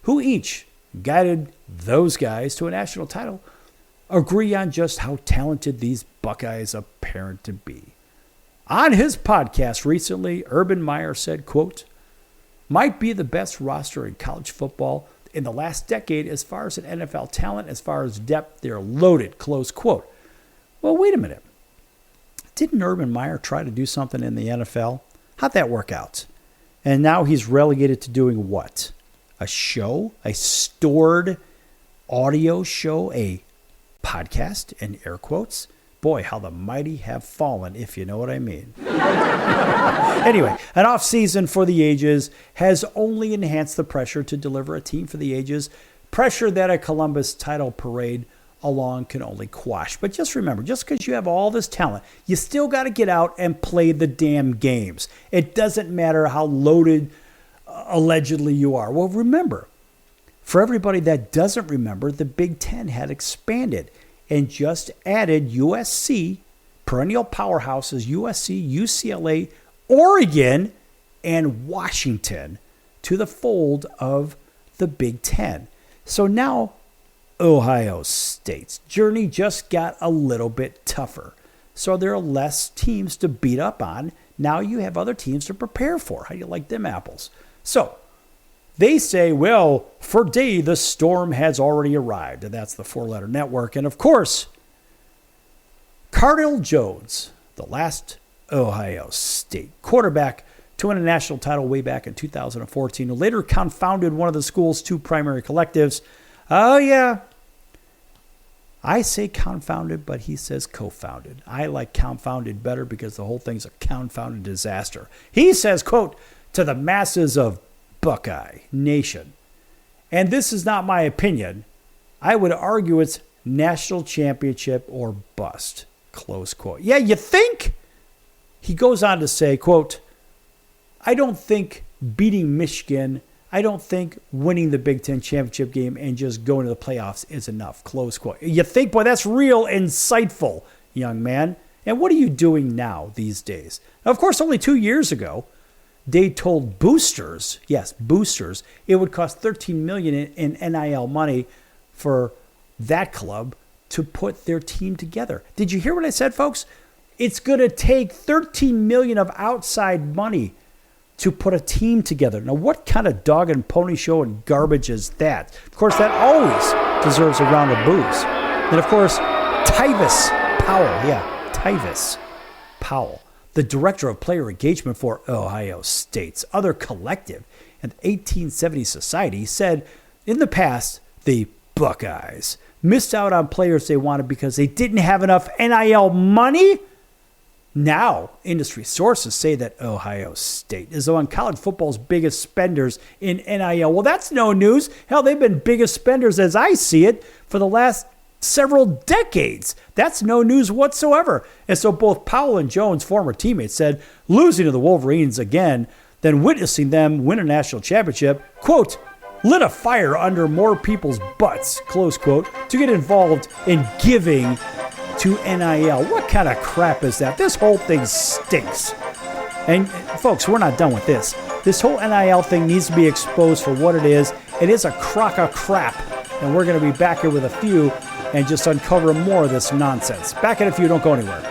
who each guided those guys to a national title, agree on just how talented these Buckeyes appear to be. On his podcast recently, Urban Meyer said, quote, might be the best roster in college football in the last decade as far as an NFL talent, as far as depth, they're loaded, close quote. Well, wait a minute. Didn't Urban Meyer try to do something in the NFL? How'd that work out? And now he's relegated to doing what? A show? A stored audio show? A podcast, in air quotes? Boy, how the mighty have fallen, if you know what I mean. Anyway, an off-season for the ages has only enhanced the pressure to deliver a team for the ages, pressure that a Columbus title parade along can only quash. But just remember, just because you have all this talent, you still got to get out and play the damn games. It doesn't matter how loaded allegedly you are. Well, remember, for everybody that doesn't remember, the Big Ten had expanded and just added USC, perennial powerhouses, USC, UCLA, Oregon, and Washington to the fold of the Big Ten. So now Ohio State's journey just got a little bit tougher. So there are less teams to beat up on. Now you have other teams to prepare for. How do you like them apples? So they say, well, for Day, the storm has already arrived. And that's the 4-letter network. And of course, Cardale Jones, the last Ohio State quarterback to win a national title way back in 2014, who later confounded one of the school's 2 primary collectives. Oh, yeah. I say confounded, but he says co-founded. I like confounded better because the whole thing's a confounded disaster. He says, quote, to the masses of Buckeye Nation. And this is not my opinion. I would argue it's national championship or bust, close quote. Yeah, you think? He goes on to say, quote, I don't think beating Michigan, I don't think winning the Big Ten championship game and just going to the playoffs is enough, close quote. You think, boy, that's real insightful, young man. And what are you doing now these days? Now, of course, only 2 years ago, they told boosters, yes, boosters, it would cost $13 million in NIL money for that club to put their team together. Did you hear what I said, folks? It's going to take $13 million of outside money to put a team together. Now, what kind of dog and pony show and garbage is that? Of course, that always deserves a round of boos. And, of course, Tyvis Powell, Tyvis Powell, the director of player engagement for Ohio State's other collective and 1870 Society, said in the past, the Buckeyes missed out on players they wanted because they didn't have enough NIL money. Now, industry sources say that Ohio State is among college football's biggest spenders in NIL. Well, that's no news. Hell, they've been biggest spenders, as I see it, for the last several decades. That's no news whatsoever. And so both Powell and Jones, former teammates, said losing to the Wolverines again, then witnessing them win a national championship, quote, lit a fire under more people's butts, close quote, to get involved in giving to NIL. What kind of crap is that? This whole thing stinks. And folks, we're not done with this. This whole NIL thing needs to be exposed for what it is. It is a crock of crap. And we're going to be back here with a few and just uncover more of this nonsense. Back in a few, don't go anywhere.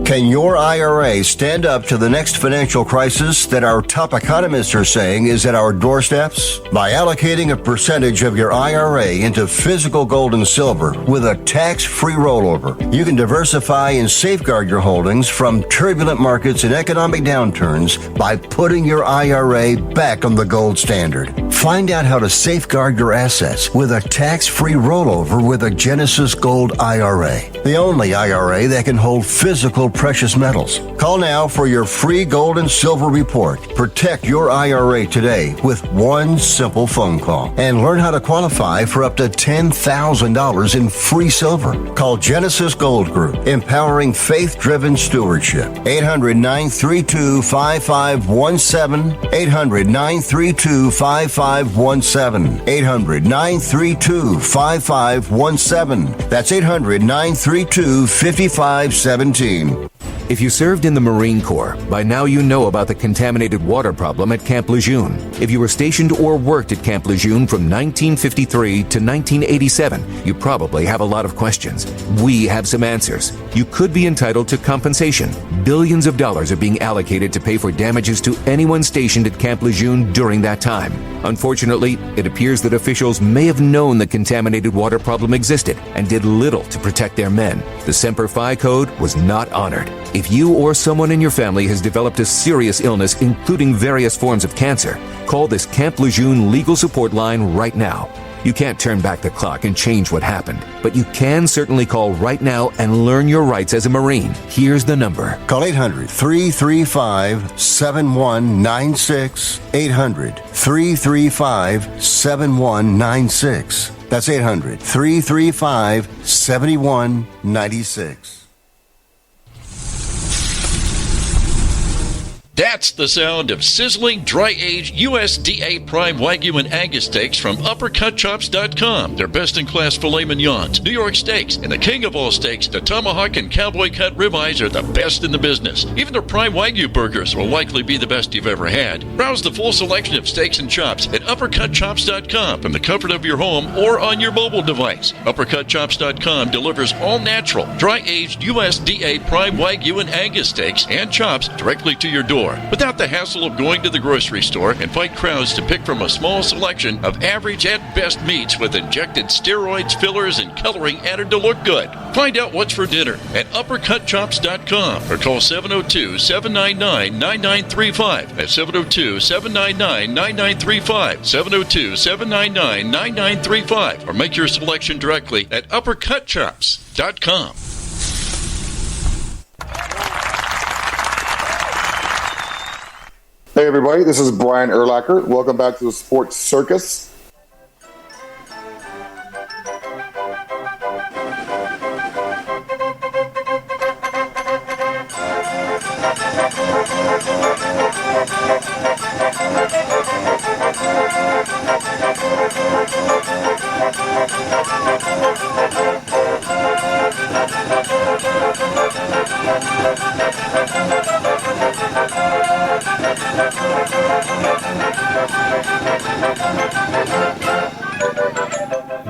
Can your IRA stand up to the next financial crisis that our top economists are saying is at our doorsteps? By allocating a percentage of your IRA into physical gold and silver with a tax-free rollover, you can diversify and safeguard your holdings from turbulent markets and economic downturns by putting your IRA back on the gold standard. Find out how to safeguard your assets with a tax-free rollover with a Genesis Gold IRA, the only IRA that can hold physical precious metals. Call now for your free gold and silver report. Protect your IRA today with one simple phone call and learn how to qualify for up to $10,000 in free silver. Call Genesis Gold Group, empowering faith-driven stewardship. 800-932-5517. 800-932-5517. 800-932-5517. That's 800-932-5517. If you served in the Marine Corps, by now you know about the contaminated water problem at Camp Lejeune. If you were stationed or worked at Camp Lejeune from 1953 to 1987, you probably have a lot of questions. We have some answers. You could be entitled to compensation. Billions of dollars are being allocated to pay for damages to anyone stationed at Camp Lejeune during that time. Unfortunately, it appears that officials may have known the contaminated water problem existed and did little to protect their men. The Semper Fi Code was not honored. If you or someone in your family has developed a serious illness, including various forms of cancer, call this Camp Lejeune legal support line right now. You can't turn back the clock and change what happened, but you can certainly call right now and learn your rights as a Marine. Here's the number. Call 800-335-7196. 800-335-7196. That's 800-335-7196. That's the sound of sizzling, dry-aged USDA Prime Wagyu and Angus steaks from UpperCutChops.com. Their best-in-class filet mignons, New York steaks, and the king of all steaks, the tomahawk and cowboy cut ribeyes are the best in the business. Even their Prime Wagyu burgers will likely be the best you've ever had. Browse the full selection of steaks and chops at UpperCutChops.com from the comfort of your home or on your mobile device. UpperCutChops.com delivers all-natural, dry-aged USDA Prime Wagyu and Angus steaks and chops directly to your door, without the hassle of going to the grocery store and fight crowds to pick from a small selection of average at best meats with injected steroids, fillers, and coloring added to look good. Find out what's for dinner at UpperCutChops.com or call 702-799-9935. That's 702-799-9935. 702-799-9935. Or make your selection directly at UpperCutChops.com. Hey everybody, this is Brian Urlacher. Welcome back to the Sports Circus.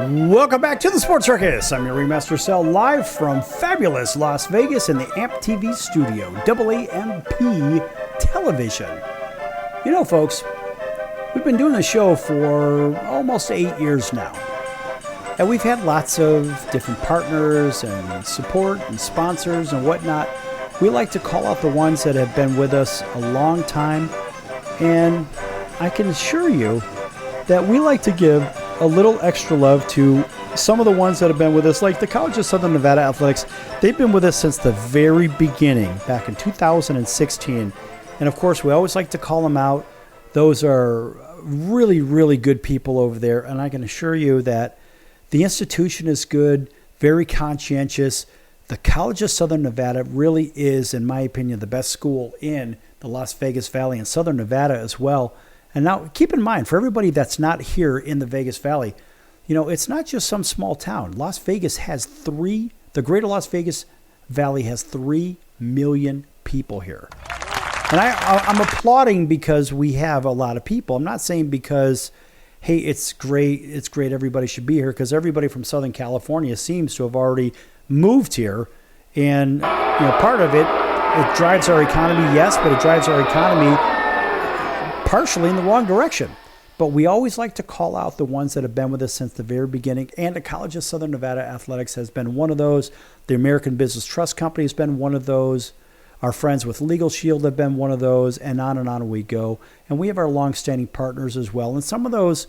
Welcome back to the Sports Circus. I'm your Ringmaster Sal, live from fabulous Las Vegas in the AMP TV studio, AAMP Television. You know, folks, We've been doing the show for almost 8 years now. And we've had lots of different partners and support and sponsors and whatnot. We like to call out the ones that have been with us a long time. And I can assure you that we like to give a little extra love to some of the ones that have been with us, like the College of Southern Nevada Athletics. They've been with us since the very beginning, back in 2016. And of course, we always like to call them out. Those are really, really good people over there. And I can assure you that the institution is good, very conscientious. The College of Southern Nevada really is, in my opinion, the best school in the Las Vegas Valley and Southern Nevada as well. And now keep in mind, for everybody that's not here in the Vegas Valley, it's not just some small town. Las Vegas has the greater Las Vegas Valley has 3 million people here. And I'm applauding because we have a lot of people. I'm not saying because, hey, it's great, everybody should be here, because everybody from Southern California seems to have already moved here. And part of it drives our economy, yes, but it drives our economy partially in the wrong direction. But we always like to call out the ones that have been with us since the very beginning. And the College of Southern Nevada Athletics has been one of those. The American Business Trust Company has been one of those. Our friends with Legal Shield have been one of those, and on we go. And we have our long-standing partners as well. And some of those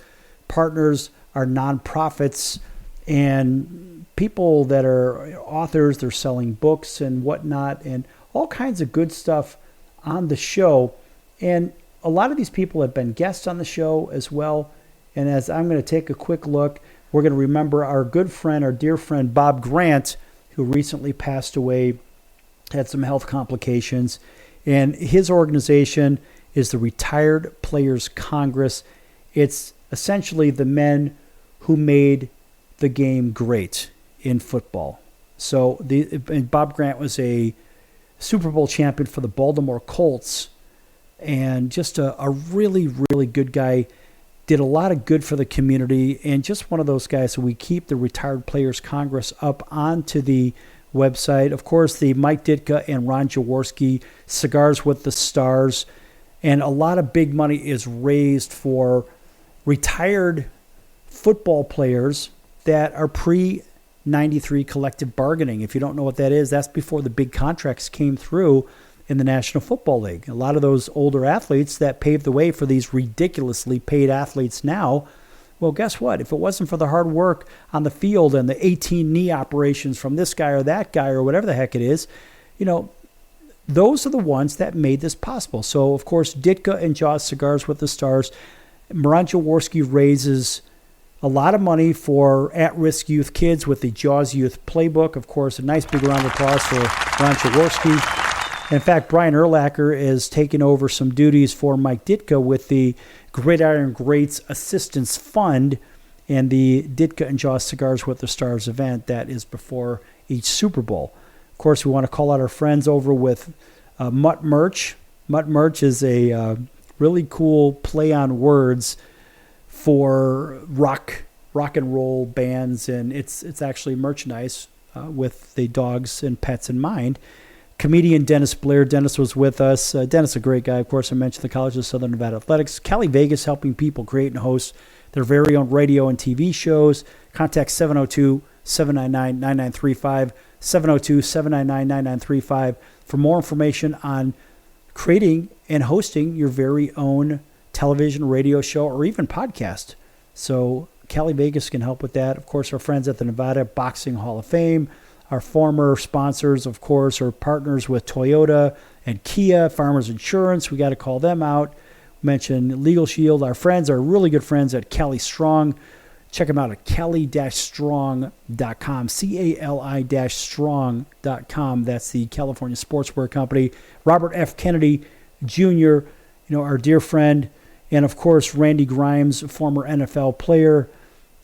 partners are nonprofits and people that are authors. They're selling books and whatnot and all kinds of good stuff on the show. And a lot of these people have been guests on the show as well. And as I'm going to take a quick look, we're going to remember our good friend, our dear friend, Bob Grant, who recently passed away, had some health complications. And his organization is the Retired Players Congress. It's essentially the men who made the game great in football. So Bob Grant was a Super Bowl champion for the Baltimore Colts, and just a really, really good guy. Did a lot of good for the community, and just one of those guys. So we keep the Retired Players Congress up onto the website. Of course, the Mike Ditka and Ron Jaworski Cigars with the Stars, and a lot of big money is raised for retired football players that are pre-93 collective bargaining. If you don't know what that is, that's before the big contracts came through in the National Football League. A lot of those older athletes that paved the way for these ridiculously paid athletes now, well, guess what? If it wasn't for the hard work on the field and the 18 knee operations from this guy or that guy or whatever the heck it is, those are the ones that made this possible. So, of course, Ditka and Jaws Cigars with the Stars, Moran Jaworski raises a lot of money for at-risk youth kids with the Jaws Youth Playbook. Of course, a nice big round of applause for Ron Jaworski. In fact, Brian Urlacher is taking over some duties for Mike Ditka with the Gridiron Greats Assistance Fund and the Ditka and Jaws Cigars with the Stars event that is before each Super Bowl. Of course, we want to call out our friends over with Mutt Merch. Mutt Merch is a really cool play on words for rock and roll bands, and it's actually merchandise with the dogs and pets in mind. Comedian Dennis Blair. Dennis was with us. Dennis, a great guy. Of course, I mentioned the College of Southern Nevada Athletics. Cali Vegas, helping people create and host their very own radio and TV shows. Contact 702-799-9935, 702-799-9935 for more information on creating and hosting your very own television, radio show, or even podcast. So Cali Vegas can help with that. Of course, our friends at the Nevada Boxing Hall of Fame. Our former sponsors, of course, are partners with Toyota and Kia, Farmers Insurance. We got to call them out. Mention Legal Shield. Our friends are really good friends at Cali Strong. Check them out at cali-strong.com, cali-strong.com. That's the California sportswear company. Robert F. Kennedy Jr., our dear friend. And, of course, Randy Grimes, former NFL player.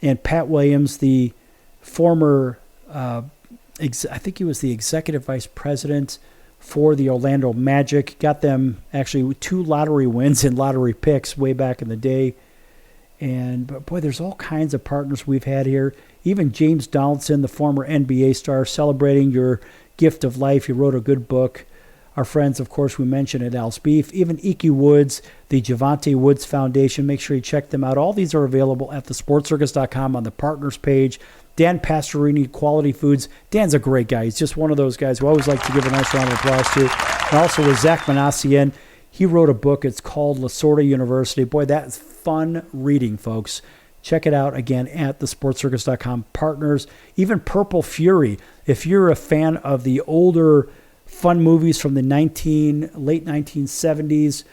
And Pat Williams, the former I think he was the executive vice president for the Orlando Magic. Got them actually 2 lottery wins in lottery picks way back in the day. But boy, there's all kinds of partners we've had here. Even James Donaldson, the former NBA star, celebrating your gift of life. He wrote a good book Our friends, of course, we mentioned at Al's Beef, even EQ Woods, the Javante Woods Foundation. Make sure you check them out. All these are available at thesportscircus.com on the partners page. Dan Pastorini, Quality Foods. Dan's a great guy. He's just one of those guys who I always like to give a nice round of applause to. And also with Zach Manassian. He wrote a book. It's called Lasorda University. Boy, that's fun reading, folks. Check it out, again, at thesportscircus.com. Partners, even Purple Fury. If you're a fan of the older fun movies from the late 1970s.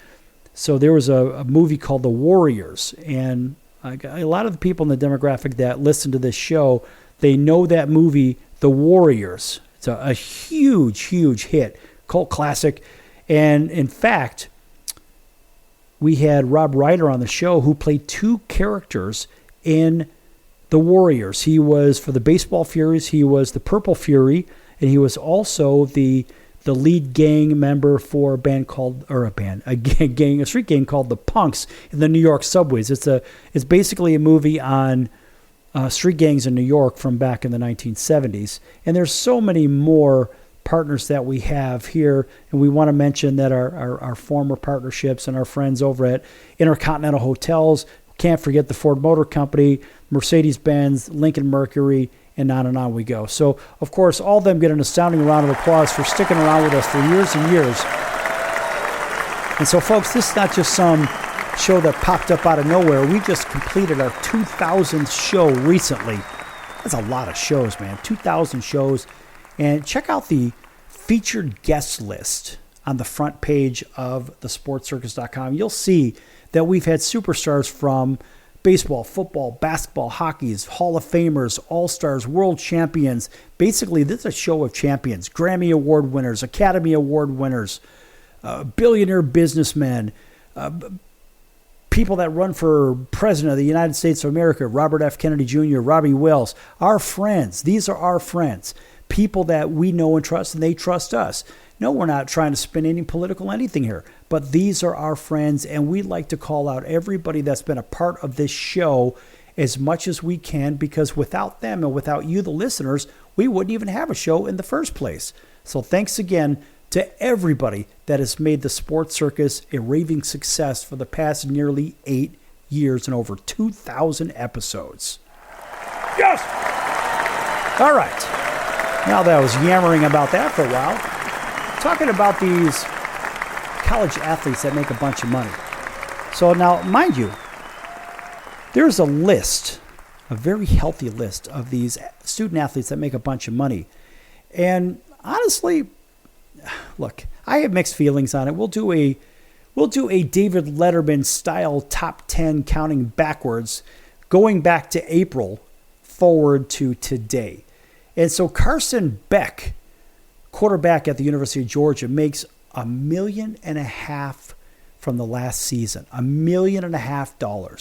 So there was a movie called The Warriors, and a lot of the people in the demographic that listen to this show, they know that movie, The Warriors. It's a huge, huge hit, cult classic. And in fact, we had Rob Ryder on the show who played two characters in The Warriors. He was, for the Baseball Furies, he was the Purple Fury, and he was also the lead gang member for a street gang called the Punks in the New York subways. It's basically a movie on street gangs in New York from back in the 1970s. And there's so many more partners that we have here, and we want to mention that our former partnerships and our friends over at Intercontinental Hotels. Can't forget the Ford Motor Company, Mercedes-Benz, Lincoln Mercury, and on we go. So, of course, all of them get an astounding round of applause for sticking around with us for years and years. And so, folks, this is not just some show that popped up out of nowhere. We just completed our 2,000th show recently. That's a lot of shows, man. 2,000 shows. And check out the featured guest list on the front page of thesportscircus.com. You'll see that we've had superstars from baseball, football, basketball, hockey's, Hall of Famers, All-Stars, World Champions. Basically, this is a show of champions. Grammy Award winners, Academy Award winners, billionaire businessmen, people that run for President of the United States of America, Robert F. Kennedy Jr., Robbie Wells. Our friends. These are our friends. People that we know and trust, and they trust us. No, we're not trying to spin any political anything here, but these are our friends, and we like to call out everybody that's been a part of this show as much as we can, because without them and without you, the listeners, we wouldn't even have a show in the first place. So thanks again to everybody that has made the Sports Circus a raving success for the past nearly 8 years and over 2,000 episodes. Yes! All right. Now that I was yammering about that for a while, talking about these college athletes that make a bunch of money. So now, mind you, there's a list, a very healthy list of these student athletes that make a bunch of money. And honestly, look, I have mixed feelings on it. We'll do a David Letterman style top 10 counting backwards, going back to April forward to today. And so Carson Beck, quarterback at the University of Georgia, makes $1.5 million from the last season. $1.5 million.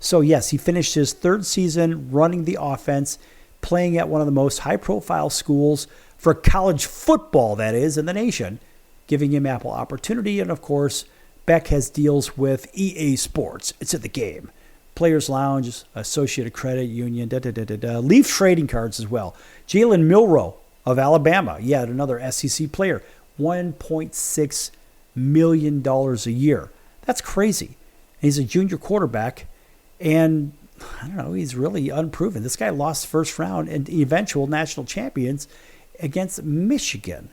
So yes, he finished his third season running the offense, playing at one of the most high-profile schools for college football, that is, in the nation, giving him ample opportunity. And of course, Beck has deals with EA Sports. It's in the game. Players Lounge, Associated Credit Union, Leaf trading cards as well. Jalen Milroe of Alabama, yet another SEC player, $1.6 million a year. That's crazy. He's a junior quarterback, and I don't know, he's really unproven. This guy lost first round and eventual national champions against Michigan.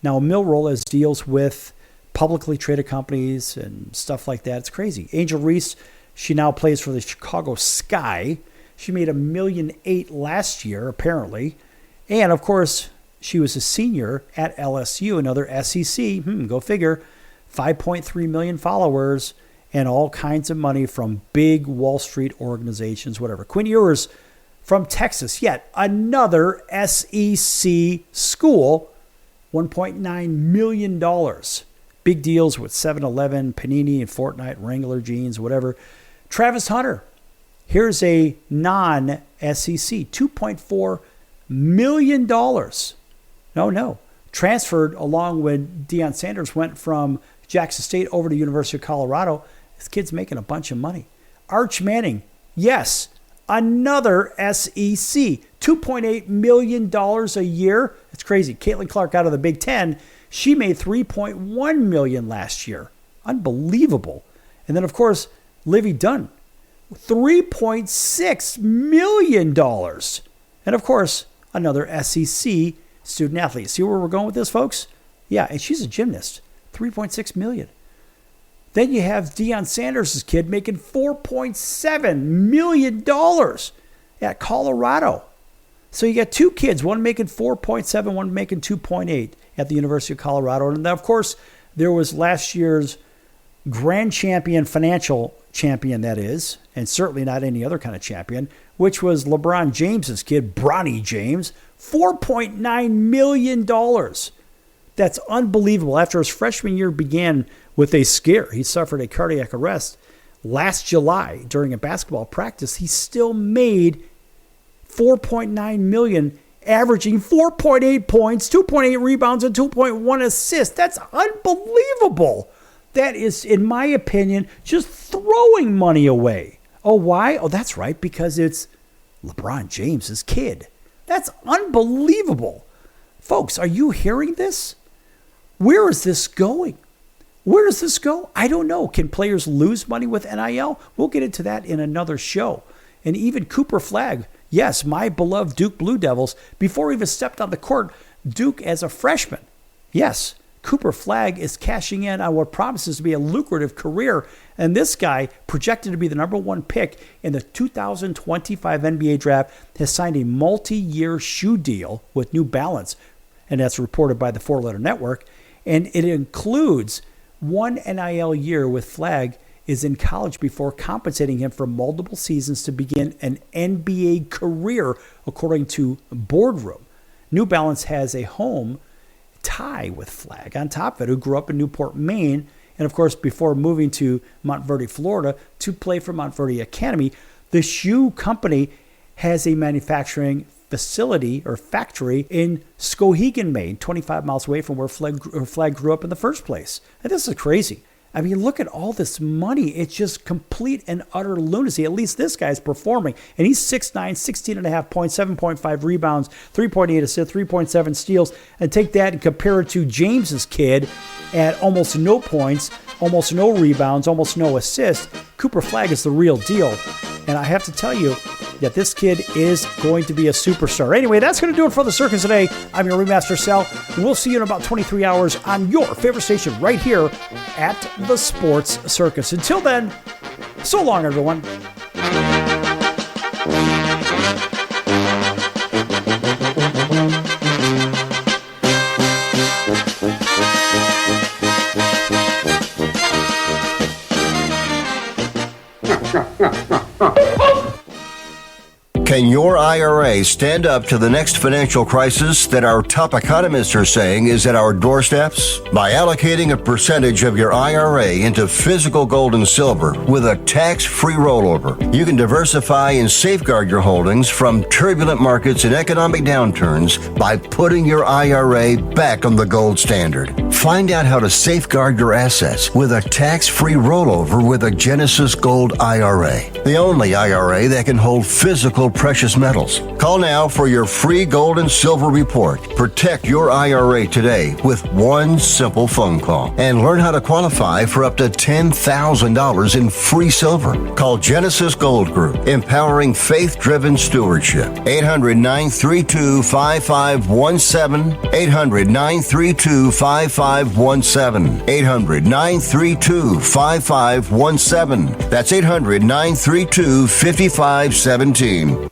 Now, Milroe has deals with publicly traded companies and stuff like that. It's crazy. Angel Reese, she now plays for the Chicago Sky. She made $1.8 million last year, apparently. And, of course, she was a senior at LSU, another SEC. Go figure. 5.3 million followers and all kinds of money from big Wall Street organizations, whatever. Quinn Ewers from Texas, yet another SEC school, $1.9 million. Big deals with 7-Eleven, Panini, and Fortnite, Wrangler jeans, whatever. Travis Hunter, here's a non-SEC, $2.4 million. No. Transferred along when Deion Sanders went from Jackson State over to University of Colorado. This kid's making a bunch of money. Arch Manning, yes, another SEC, $2.8 million a year. It's crazy. Caitlin Clark out of the Big Ten She made $3.1 million last year. Unbelievable. And then, of course, Livy Dunn, $3.6 million. And, of course, another SEC student athlete. See where we're going with this, folks? Yeah, and she's a gymnast. $3.6 million. Then you have Deion Sanders' kid making $4.7 million at Colorado. So you got two kids, one making 4.7, one making 2.8 at the University of Colorado. And then, of course, there was last year's grand champion, financial champion, that is, and certainly not any other kind of champion, which was LeBron James's kid, Bronny James, $4.9 million. That's unbelievable. After his freshman year began with a scare, he suffered a cardiac arrest last July during a basketball practice. He still made $4.9 million, averaging 4.8 points, 2.8 rebounds, and 2.1 assists. That's unbelievable. That is, in my opinion, just throwing money away. Oh, why? Oh, that's right, because it's LeBron James's kid. That's unbelievable. Folks, are you hearing this? Where is this going? Where does this go? I don't know. Can players lose money with NIL? We'll get into that in another show. And even Cooper Flagg, yes, my beloved Duke Blue Devils, before he even stepped on the court, Duke as a freshman. Yes, Cooper Flagg is cashing in on what promises to be a lucrative career. And this guy, projected to be the number one pick in the 2025 NBA draft, has signed a multi-year shoe deal with New Balance. And that's reported by the Four Letter Network. And it includes one NIL year with Flagg is in college before compensating him for multiple seasons to begin an NBA career, according to Boardroom. New Balance has a home tie with Flagg on top of it, who grew up in Newport, Maine, and of course before moving to Montverde, Florida to play for Montverde Academy. The shoe company has a manufacturing facility or factory in Skowhegan, Maine, 25 miles away from where Flagg grew up in the first place. And this is crazy. I mean, look at all this money. It's just complete and utter lunacy. At least this guy's performing. And he's 6'9", 16.5 points, 7.5 rebounds, 3.8 assists, 3.7 steals. And take that and compare it to James's kid at almost no points, almost no rebounds, almost no assists. Cooper Flagg is the real deal. And I have to tell you that this kid is going to be a superstar. Anyway, that's going to do it for the circus today. I'm your Ringmaster Sal. We'll see you in about 23 hours on your favorite station right here at the Sports Circus. Until then, so long, everyone. Can your IRA stand up to the next financial crisis that our top economists are saying is at our doorsteps? By allocating a percentage of your IRA into physical gold and silver with a tax-free rollover, you can diversify and safeguard your holdings from turbulent markets and economic downturns by putting your IRA back on the gold standard. Find out how to safeguard your assets with a tax-free rollover with a Genesis Gold IRA, the only IRA that can hold physical precious metals. Call now for your free gold and silver report. Protect your IRA today with one simple phone call and learn how to qualify for up to $10,000 in free silver. Call Genesis Gold Group, empowering faith-driven stewardship. 800-932-5517. 800-932-5517. 800-932-5517. That's 800-932-5517.